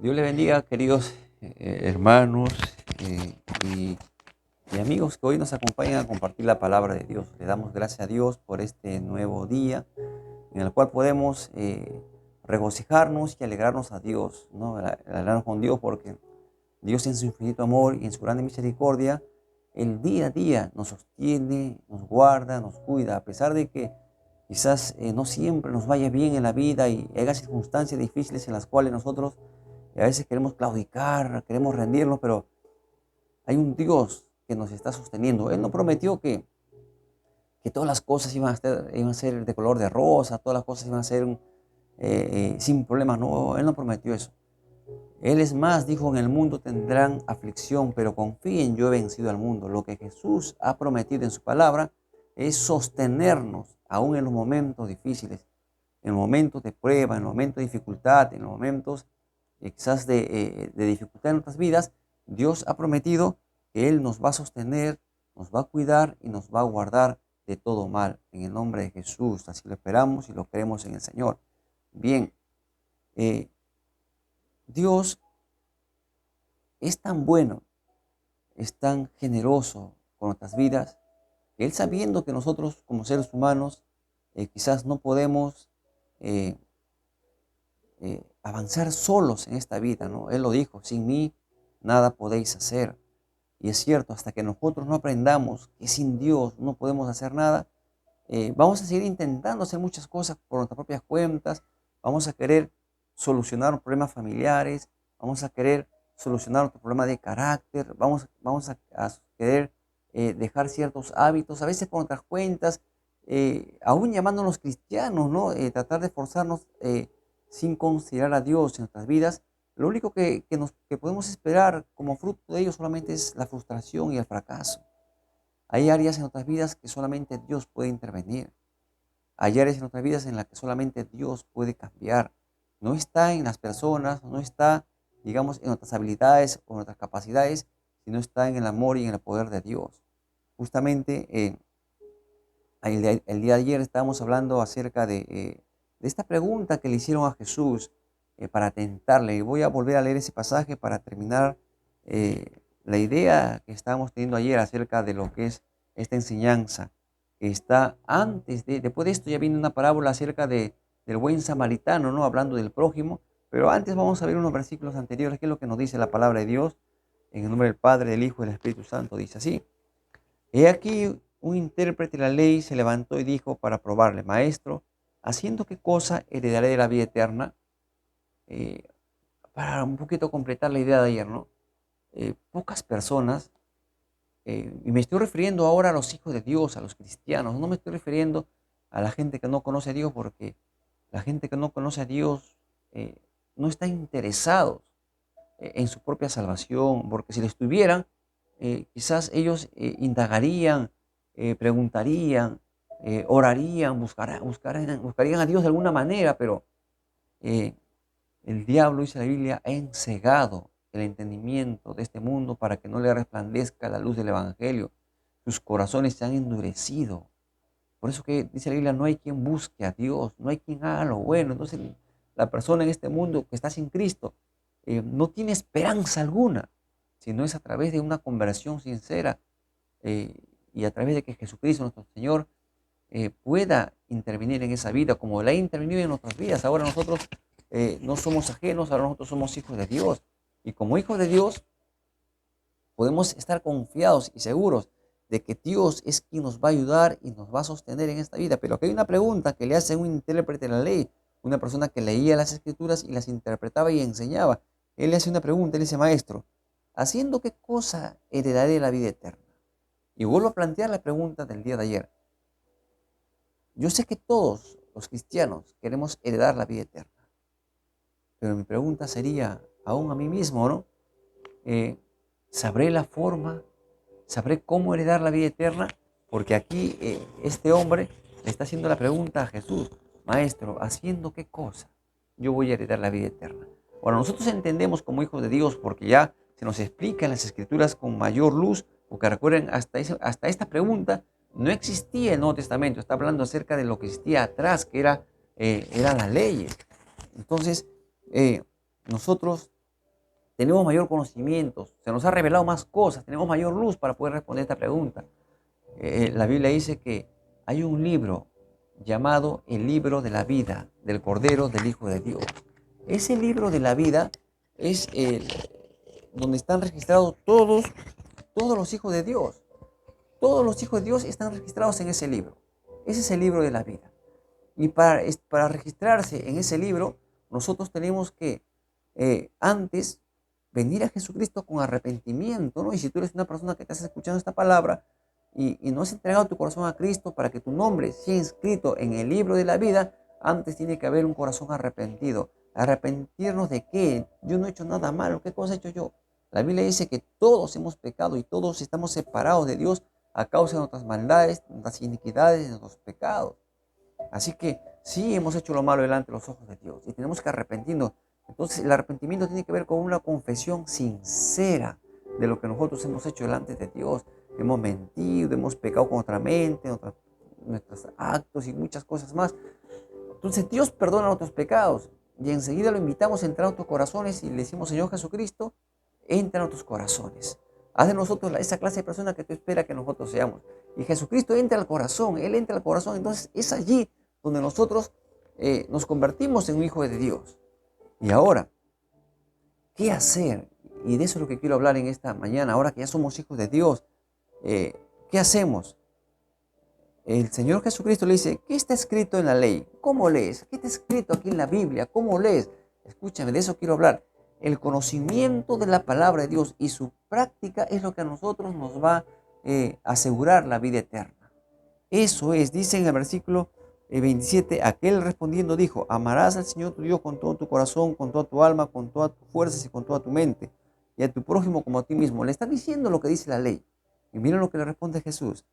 Dios le bendiga, queridos hermanos eh, y, y amigos que hoy nos acompañan a compartir la palabra de Dios. Le damos gracias a Dios por este nuevo día en el cual podemos regocijarnos y alegrarnos a Dios, ¿no? Alegrarnos con Dios porque Dios en su infinito amor y en su grande misericordia, el día a día nos sostiene, nos guarda, nos cuida, a pesar de que quizás no siempre nos vaya bien en la vida y haya circunstancias difíciles en las cuales nosotros a veces queremos claudicar, queremos rendirnos, pero hay un Dios que nos está sosteniendo. Él no prometió que todas las cosas iban a ser de color de rosa, todas las cosas iban a ser sin problemas. No, Él no prometió eso. Él es más, dijo, en el mundo tendrán aflicción, pero confíen, yo he vencido al mundo. Lo que Jesús ha prometido en su palabra es sostenernos aún en los momentos difíciles, en los momentos de prueba, en los momentos de dificultad, en los momentos quizás de dificultad en nuestras vidas. Dios ha prometido que Él nos va a sostener, nos va a cuidar y nos va a guardar de todo mal. En el nombre de Jesús, así lo esperamos y lo creemos en el Señor. Bien, eh, Dios es tan bueno, es tan generoso con nuestras vidas, que Él, sabiendo que nosotros como seres humanos quizás no podemos eh, avanzar solos en esta vida, ¿no? Él lo dijo: sin mí nada podéis hacer. Y es cierto, hasta que nosotros no aprendamos que sin Dios no podemos hacer nada, vamos a seguir intentando hacer muchas cosas por nuestras propias cuentas, vamos a querer solucionar problemas familiares, vamos a querer solucionar nuestro problema de carácter, vamos a querer dejar ciertos hábitos, a veces por nuestras cuentas, aún llamándonos cristianos, ¿no? Tratar de forzarnos sin considerar a Dios en nuestras vidas. Lo único que podemos esperar como fruto de ello solamente es la frustración y el fracaso. Hay áreas en nuestras vidas que solamente Dios puede intervenir. Hay áreas en nuestras vidas en las que solamente Dios puede cambiar. No está en las personas, no está, digamos, en nuestras habilidades o nuestras capacidades, sino está en el amor y en el poder de Dios. Justamente el día de ayer estábamos hablando acerca de esta pregunta que le hicieron a Jesús para tentarle. Y voy a volver a leer ese pasaje para terminar la idea que estábamos teniendo ayer acerca de lo que es esta enseñanza que está después de esto ya viene una parábola acerca del buen samaritano, ¿no? Hablando del prójimo, pero antes vamos a ver unos versículos anteriores, que es lo que nos dice la palabra de Dios, en el nombre del Padre, del Hijo y del Espíritu Santo. Dice así: he aquí un intérprete de la ley se levantó y dijo para probarle: maestro, ¿haciendo qué cosa heredaré de la vida eterna? Eh, para un poquito completar la idea de ayer, ¿no? Pocas personas, y me estoy refiriendo ahora a los hijos de Dios, a los cristianos, no me estoy refiriendo a la gente que no conoce a Dios, porque la gente que no conoce a Dios eh, no está interesados en su propia salvación, porque si lo estuvieran, quizás ellos indagarían, preguntarían, orarían, buscarían a Dios de alguna manera, pero eh, el diablo, dice la Biblia, ha encegado el entendimiento de este mundo para que no le resplandezca la luz del Evangelio. Sus corazones se han endurecido. Por eso que dice la Biblia: no hay quien busque a Dios, no hay quien haga lo bueno. Entonces, la persona en este mundo que está sin Cristo no tiene esperanza alguna, sino es a través de una conversión sincera eh, y a través de que Jesucristo, nuestro Señor, pueda intervenir en esa vida, como Él ha intervenido en nuestras vidas. Ahora nosotros no somos ajenos, ahora nosotros somos hijos de Dios. Y como hijos de Dios, podemos estar confiados y seguros de que Dios es quien nos va a ayudar y nos va a sostener en esta vida. Pero aquí hay una pregunta que le hace un intérprete de la ley, una persona que leía las escrituras y las interpretaba y enseñaba. Él le hace una pregunta, él dice: maestro, ¿haciendo qué cosa heredaré la vida eterna? Y vuelvo a plantear la pregunta del día de ayer. Yo sé que todos los cristianos queremos heredar la vida eterna, pero mi pregunta sería, aún a mí mismo, ¿no? Eh, ¿Sabré la forma? ¿Sabré cómo heredar la vida eterna? Porque aquí este hombre le está haciendo la pregunta a Jesús: maestro, ¿haciendo qué cosa yo voy a heredar la vida eterna? Bueno, nosotros entendemos como hijos de Dios porque ya se nos explica en las escrituras con mayor luz, porque recuerden, hasta esta pregunta no existía el Nuevo Testamento. Está hablando acerca de lo que existía atrás, que eran las leyes. Entonces, nosotros tenemos mayor conocimiento, se nos ha revelado más cosas, tenemos mayor luz para poder responder esta pregunta. La Biblia dice que hay un libro llamado el libro de la vida del Cordero del Hijo de Dios. Ese libro de la vida es donde están registrados todos los hijos de Dios. Todos los hijos de Dios están registrados en ese libro. Ese es el libro de la vida. Y para registrarse en ese libro, nosotros tenemos que antes venir a Jesucristo con arrepentimiento, ¿no? Y si tú eres una persona que estás escuchando esta palabra y no has entregado tu corazón a Cristo para que tu nombre sea inscrito en el libro de la vida, antes tiene que haber un corazón arrepentido. ¿Arrepentirnos de qué? Yo no he hecho nada malo. ¿Qué cosa he hecho yo? La Biblia dice que todos hemos pecado y todos estamos separados de Dios a causa de nuestras maldades, nuestras iniquidades, de nuestros pecados. Así que sí hemos hecho lo malo delante de los ojos de Dios y tenemos que arrepentirnos. Entonces el arrepentimiento tiene que ver con una confesión sincera de lo que nosotros hemos hecho delante de Dios. Hemos mentido, hemos pecado con nuestra mente, nuestros actos y muchas cosas más. Entonces Dios perdona nuestros pecados y enseguida lo invitamos a entrar a nuestros corazones y le decimos: Señor Jesucristo, entra en nuestros corazones. Haz de nosotros esa clase de persona que tú esperas que nosotros seamos. Y Jesucristo entra al corazón, Él entra al corazón. Entonces es allí donde nosotros nos convertimos en un hijo de Dios. Y ahora, ¿qué hacer? Y de eso es lo que quiero hablar en esta mañana. Ahora que ya somos hijos de Dios, ¿qué hacemos? El Señor Jesucristo le dice: ¿qué está escrito en la ley? ¿Cómo lees? ¿Qué está escrito aquí en la Biblia? ¿Cómo lees? Escúchame, de eso quiero hablar. El conocimiento de la palabra de Dios y su práctica es lo que a nosotros nos va a asegurar la vida eterna. Eso es, dice en el versículo 27, aquel respondiendo dijo: amarás al Señor tu Dios con todo tu corazón, con toda tu alma, con todas tus fuerzas y con toda tu mente, y a tu prójimo como a ti mismo. Le está diciendo lo que dice la ley. Y miren lo que le responde Jesús: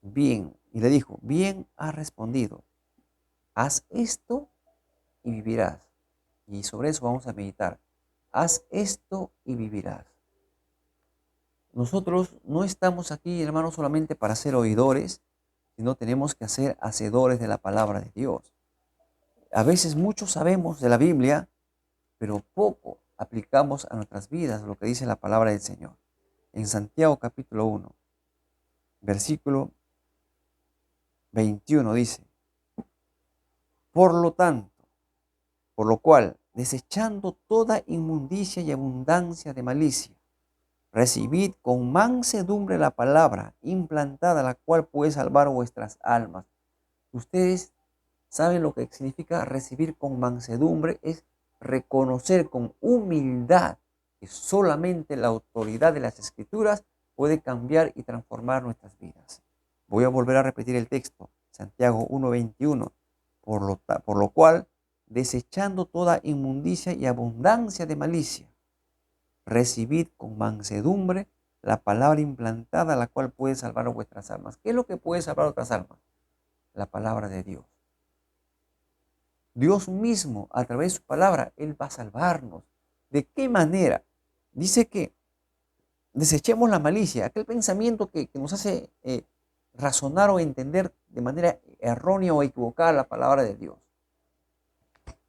bien. Y le dijo: bien has respondido, haz esto y vivirás. Y sobre eso vamos a meditar. Haz esto y vivirás. Nosotros no estamos aquí, hermanos, solamente para ser oidores, sino tenemos que ser hacedores de la palabra de Dios. A veces mucho sabemos de la Biblia, pero poco aplicamos a nuestras vidas lo que dice la palabra del Señor. En Santiago capítulo 1, versículo 21 dice: por lo tanto, por lo cual, desechando toda inmundicia y abundancia de malicia, recibid con mansedumbre la palabra implantada, la cual puede salvar vuestras almas. Ustedes saben lo que significa recibir con mansedumbre. Es reconocer con humildad que solamente la autoridad de las Escrituras puede cambiar y transformar nuestras vidas. Voy a volver a repetir el texto, Santiago 1:21. Por lo cual, desechando toda inmundicia y abundancia de malicia, recibid con mansedumbre la palabra implantada, la cual puede salvar vuestras almas. ¿Qué es lo que puede salvar vuestras almas? La palabra de Dios. Dios mismo, a través de su palabra, Él va a salvarnos. ¿De qué manera? Dice que desechemos la malicia, aquel pensamiento que nos hace razonar o entender de manera errónea o equivocada la palabra de Dios.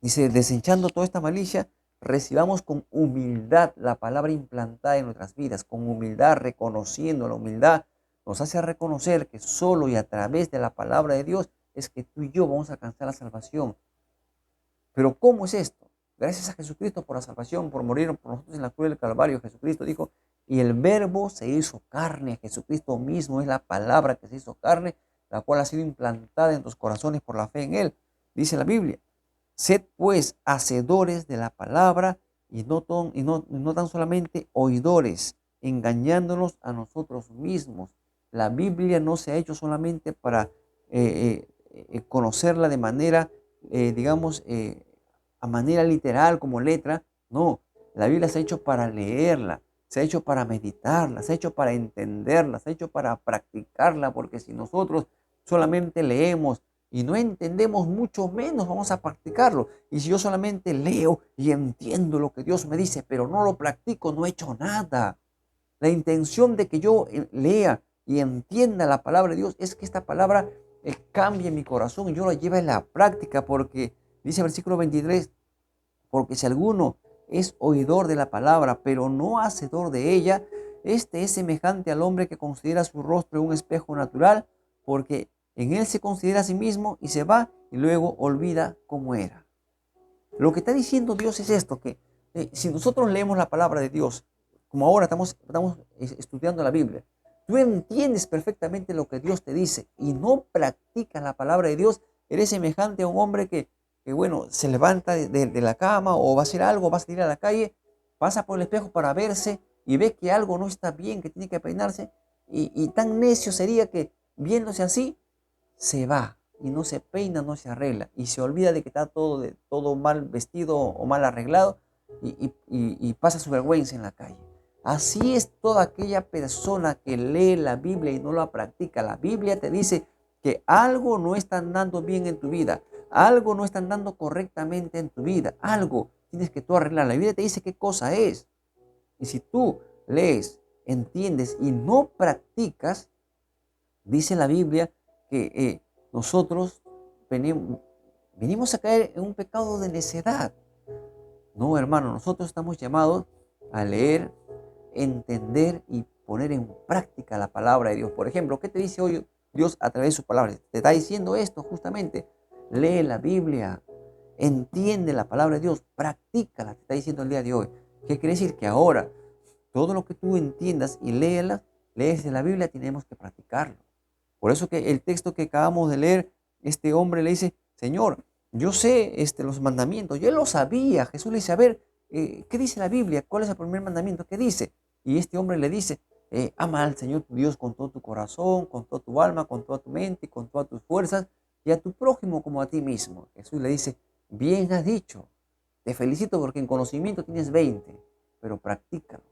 Dice: desechando toda esta malicia, recibamos con humildad la palabra implantada en nuestras vidas, con humildad, reconociendo. La humildad nos hace reconocer que solo y a través de la palabra de Dios es que tú y yo vamos a alcanzar la salvación. Pero ¿cómo es esto? Gracias a Jesucristo por la salvación, por morir por nosotros en la cruz del Calvario. Jesucristo dijo: y el verbo se hizo carne. Jesucristo mismo es la palabra que se hizo carne, la cual ha sido implantada en tus corazones por la fe en Él. Dice la Biblia: sed pues hacedores de la palabra y no tan solamente oidores, engañándonos a nosotros mismos. La Biblia no se ha hecho solamente para conocerla de manera, a manera literal, como letra. No, la Biblia se ha hecho para leerla, se ha hecho para meditarla, se ha hecho para entenderla, se ha hecho para practicarla, porque si nosotros solamente leemos y no entendemos, mucho menos vamos a practicarlo. Y si yo solamente leo y entiendo lo que Dios me dice, pero no lo practico, no he hecho nada. La intención de que yo lea y entienda la palabra de Dios es que esta palabra cambie mi corazón y yo la lleve a la práctica, porque dice el versículo 23, porque si alguno es oidor de la palabra, pero no hacedor de ella, este es semejante al hombre que considera su rostro en un espejo natural, porque en él se considera a sí mismo y se va y luego olvida cómo era. Lo que está diciendo Dios es esto, que si nosotros leemos la palabra de Dios, como ahora estamos estudiando la Biblia, tú entiendes perfectamente lo que Dios te dice y no practicas la palabra de Dios, eres semejante a un hombre que bueno, se levanta de la cama o va a hacer algo, va a salir a la calle, pasa por el espejo para verse y ve que algo no está bien, que tiene que peinarse y tan necio sería que viéndose así, se va y no se peina, no se arregla y se olvida de que está todo mal vestido o mal arreglado y pasa su vergüenza en la calle. Así es toda aquella persona que lee la Biblia y no la practica. La Biblia te dice que algo no está andando bien en tu vida, algo no está andando correctamente en tu vida, algo tienes que tú arreglar. La Biblia te dice qué cosa es. Y si tú lees, entiendes y no practicas, dice la Biblia que nosotros venimos a caer en un pecado de necedad. No, hermano, nosotros estamos llamados a leer, entender y poner en práctica la palabra de Dios. Por ejemplo, ¿qué te dice hoy Dios a través de sus palabras? Te está diciendo esto justamente. Lee la Biblia, entiende la palabra de Dios, practícala, te está diciendo el día de hoy. ¿Qué quiere decir? Que ahora todo lo que tú entiendas y lees de la Biblia, tenemos que practicarlo. Por eso que el texto que acabamos de leer, este hombre le dice, Señor, yo sé los mandamientos, yo lo sabía. Jesús le dice, a ver, ¿qué dice la Biblia? ¿Cuál es el primer mandamiento? ¿Qué dice? Y este hombre le dice, ama al Señor tu Dios con todo tu corazón, con toda tu alma, con toda tu mente, con todas tus fuerzas, y a tu prójimo como a ti mismo. Jesús le dice, bien has dicho, te felicito porque en conocimiento tienes 20, pero practícalo,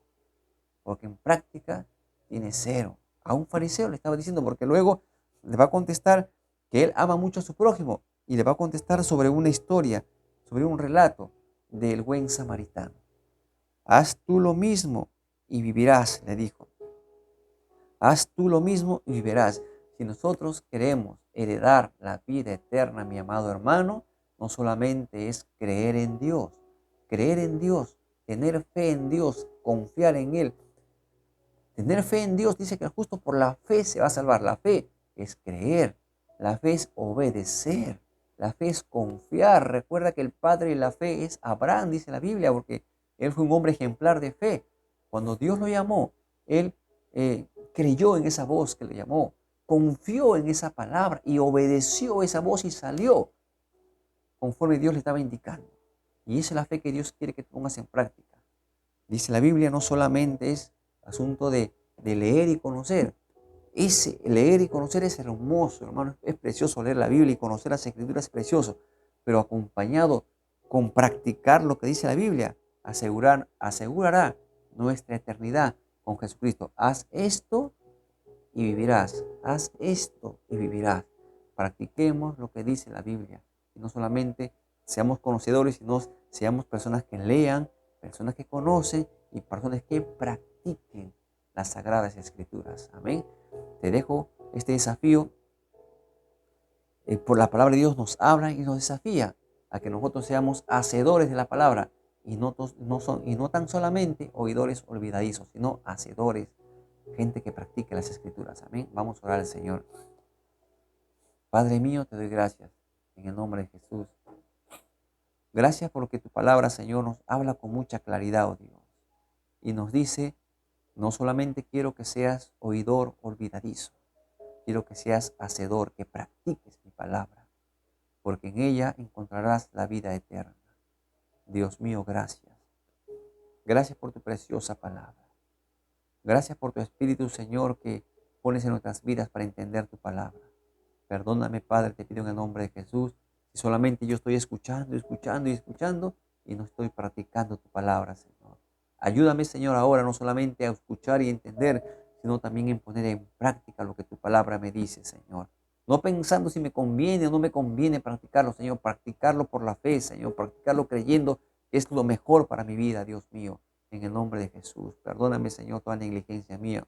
porque en práctica tienes 0. A un fariseo le estaba diciendo, porque luego le va a contestar que él ama mucho a su prójimo y le va a contestar sobre una historia, sobre un relato del buen samaritano. Haz tú lo mismo y vivirás, le dijo. Haz tú lo mismo y vivirás. Si nosotros queremos heredar la vida eterna, mi amado hermano, no solamente es creer en Dios, tener fe en Dios, confiar en Él. Tener fe en Dios dice que justo por la fe se va a salvar. La fe es creer, la fe es obedecer, la fe es confiar. Recuerda que el padre de la fe es Abraham, dice la Biblia, porque él fue un hombre ejemplar de fe. Cuando Dios lo llamó, él creyó en esa voz que le llamó, confió en esa palabra y obedeció esa voz y salió conforme Dios le estaba indicando. Y esa es la fe que Dios quiere que pongas en práctica. Dice la Biblia, no solamente es asunto de leer y conocer. Ese leer y conocer es hermoso, hermano. Es precioso leer la Biblia y conocer las Escrituras, es precioso. Pero acompañado con practicar lo que dice la Biblia, asegurará nuestra eternidad con Jesucristo. Haz esto y vivirás. Haz esto y vivirás. Practiquemos lo que dice la Biblia. Y no solamente seamos conocedores, sino seamos personas que lean, personas que conocen y personas que practiquen las Sagradas Escrituras. Amén. Te dejo este desafío. Por la palabra de Dios nos habla y nos desafía a que nosotros seamos hacedores de la palabra y no tan solamente oidores olvidadizos, sino hacedores, gente que practique las Escrituras. Amén. Vamos a orar al Señor. Padre mío, te doy gracias en el nombre de Jesús. Gracias porque tu palabra, Señor, nos habla con mucha claridad, oh Dios. Y nos dice, no solamente quiero que seas oidor olvidadizo, quiero que seas hacedor, que practiques mi palabra, porque en ella encontrarás la vida eterna. Dios mío, gracias. Gracias por tu preciosa palabra. Gracias por tu Espíritu, Señor, que pones en nuestras vidas para entender tu palabra. Perdóname, Padre, te pido en el nombre de Jesús, si solamente yo estoy escuchando y no estoy practicando tu palabra, Señor. Ayúdame, Señor, ahora no solamente a escuchar y entender, sino también en poner en práctica lo que tu palabra me dice, Señor. No pensando si me conviene o no me conviene practicarlo, Señor, practicarlo por la fe, Señor, practicarlo creyendo que es lo mejor para mi vida, Dios mío, en el nombre de Jesús. Perdóname, Señor, toda negligencia mía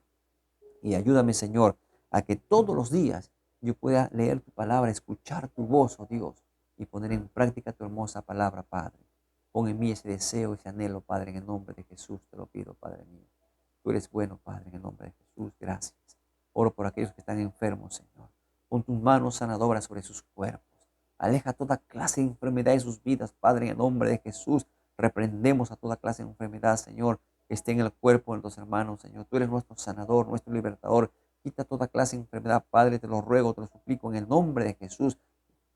y ayúdame, Señor, a que todos los días yo pueda leer tu palabra, escuchar tu voz, oh Dios, y poner en práctica tu hermosa palabra, Padre. Pon en mí ese deseo, ese anhelo, Padre, en el nombre de Jesús, te lo pido, Padre mío. Tú eres bueno, Padre, en el nombre de Jesús. Gracias. Oro por aquellos que están enfermos, Señor. Pon tus manos sanadoras sobre sus cuerpos. Aleja toda clase de enfermedad de sus vidas, Padre, en el nombre de Jesús. Reprendemos a toda clase de enfermedad, Señor, que esté en el cuerpo de los hermanos, Señor. Tú eres nuestro sanador, nuestro libertador. Quita toda clase de enfermedad, Padre, te lo ruego, te lo suplico en el nombre de Jesús.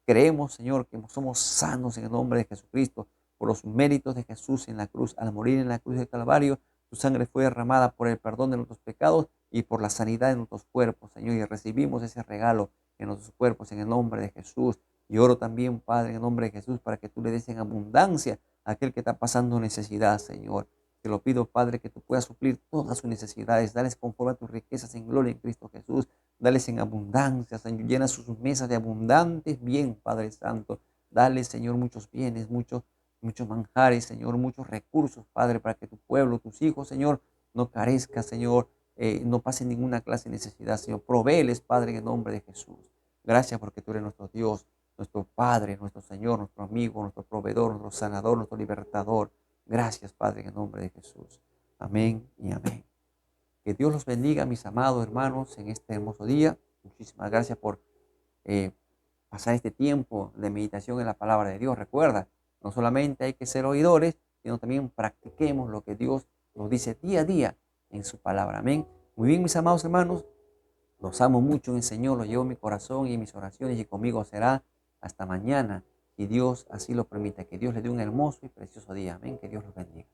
Creemos, Señor, que somos sanos en el nombre de Jesucristo por los méritos de Jesús en la cruz. Al morir en la cruz del Calvario, tu sangre fue derramada por el perdón de nuestros pecados y por la sanidad de nuestros cuerpos, Señor. Y recibimos ese regalo en nuestros cuerpos en el nombre de Jesús. Y oro también, Padre, en el nombre de Jesús, para que tú le des en abundancia a aquel que está pasando necesidad, Señor. Te lo pido, Padre, que tú puedas suplir todas sus necesidades, dales conforme a tus riquezas en gloria en Cristo Jesús. Dales en abundancia, Señor. Llena sus mesas de abundantes bien, Padre Santo. Dale, Señor, muchos bienes, muchos manjares, Señor, muchos recursos, Padre, para que tu pueblo, tus hijos, Señor, no carezca, Señor, no pase ninguna clase de necesidad, Señor. Provéeles, Padre, en el nombre de Jesús. Gracias porque tú eres nuestro Dios, nuestro Padre, nuestro Señor, nuestro amigo, nuestro proveedor, nuestro sanador, nuestro libertador. Gracias, Padre, en el nombre de Jesús. Amén y amén. Que Dios los bendiga, mis amados hermanos, en este hermoso día. Muchísimas gracias por eh, pasar este tiempo de meditación en la palabra de Dios. Recuerda, no solamente hay que ser oidores, sino también practiquemos lo que Dios nos dice día a día en su palabra. Amén. Muy bien, mis amados hermanos, los amo mucho en el Señor, los llevo en mi corazón y en mis oraciones y conmigo será hasta mañana, si Dios así lo permite. Que Dios les dé un hermoso y precioso día. Amén. Que Dios los bendiga.